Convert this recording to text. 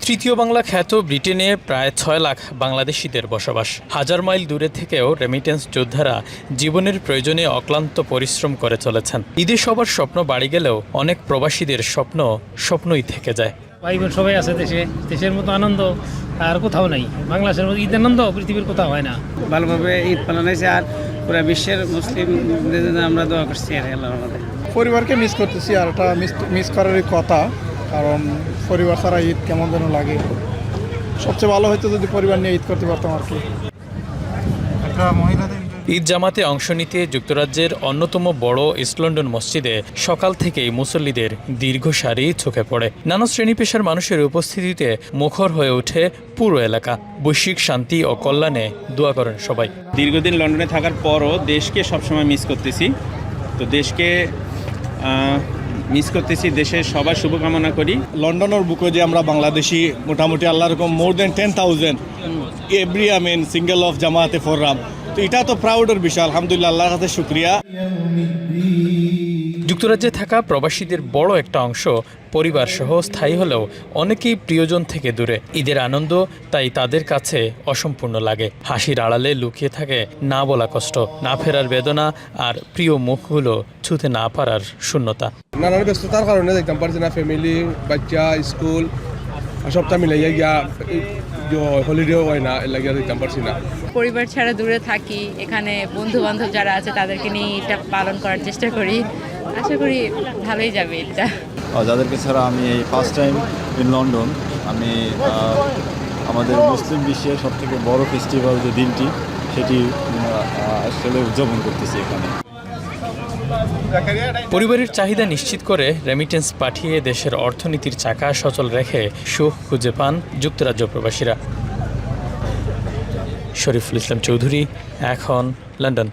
তৃতীয় বাংলা খ্যাত ব্রিটেনে প্রায় ৬ লাখ বাংলাদেশিদের বসবাস। হাজার মাইল দূরে থেকেও রেমিটেন্স যোদ্ধারা জীবনের প্রয়োজনে অক্লান্ত পরিশ্রম করে চলেছেন। ঈদে সবার স্বপ্ন বাড়ি গেলেও অনেক প্রবাসীদের স্বপ্নই থেকে যায়। ভাই বোন সবাই আছে দেশের মতো আনন্দ আর কোথাও নাই। বাংলাদেশের মতো ঈদ আনন্দ পৃথিবীর কোথাও হয় না। ভালোভাবে ঈদ পালন হয়েছে আর পুরো বিশ্বের মুসলিমদের জন্য আমরা দোয়া করছি আর আল্লাহর রহমতে। পরিবারকে মিস করতেছি আর এটা মিস করারই কথা, কারণ পরিবার ছাড়া ঈদ কেমন যেন লাগে। সবচেয়ে ভালো হয়তো যদি পরিবার নিয়ে ঈদ করতে পারতাম আর কি। ঈদ জামাতে অংশ নিতে যুক্তরাজ্যের অন্যতম বড় ইস্ট লন্ডন মসজিদে সকাল থেকেই মুসল্লিদের দীর্ঘ সারি চোখে পড়ে। নানা শ্রেণী পেশার মানুষের উপস্থিতিতে মুখর হয়ে ওঠে পুরো এলাকা। বৈশ্বিক শান্তি ও কল্যাণে দোয়া করেন সবাই। দীর্ঘদিন লন্ডনে থাকার পরও দেশকে সবসময় মিস করতেছি। তো দেশকে মিস করতেছি, দেশের সবার শুভকামনা করি। লন্ডনের বুকে যে আমরা বাংলাদেশি মোটামুটি আল্লাহ রকম মোর দেন 10,000 এভরি সিঙ্গেল অফ জামাতে ফোরাম, তো এটা তো প্রাউডের বিষয়। আলহামদুলিল্লাহ, আল্লাহর কাছে শুকরিয়া। যুক্তরাজ্যে থাকা প্রবাসীদের বড় একটা অংশ পরিবার সহ স্থায়ী হলেও অনেকেই প্রিয়জন থেকে দূরে। ঈদের আনন্দ তাই তাদের কাছে অসম্পূর্ণ লাগে। হাসির আড়ালে লুকিয়ে থাকে না বলা কষ্ট, না ফেরার বেদনা আর প্রিয় মুখগুলো ছুঁতে না পারার শূন্যতা। নানান ব্যস্ততার কারণে দেখতাম পারছি না, ফ্যামিলি, বাচ্চা, স্কুল সবটা মিলাইয়া গিয়া হলিডেও হয় না, এর লাগিয়া দেখতাম পারছি না। পরিবার ছাড়া দূরে থাকি, এখানে বন্ধু বান্ধব যারা আছে তাদেরকে নিয়ে এটা পালন করার চেষ্টা করি। আশা করি ভালোই যাবে এটা। যাদেরকে ছাড়া আমি এই ফার্স্ট টাইম ইন লন্ডন, আমি আমাদের মুসলিম বিশ্বের সবথেকে বড় ফেস্টিভ্যাল যে দিনটি সেটি আসলে উদযাপন করতেছি এখানে। পরিবারের চাহিদা নিশ্চিত করে রেমিটেন্স পাঠিয়ে দেশের অর্থনীতির চাকা সচল রেখে সুখ খুঁজে পান যুক্তরাজ্য প্রবাসীরা। শরীফুল ইসলাম চৌধুরী, এখন লন্ডন।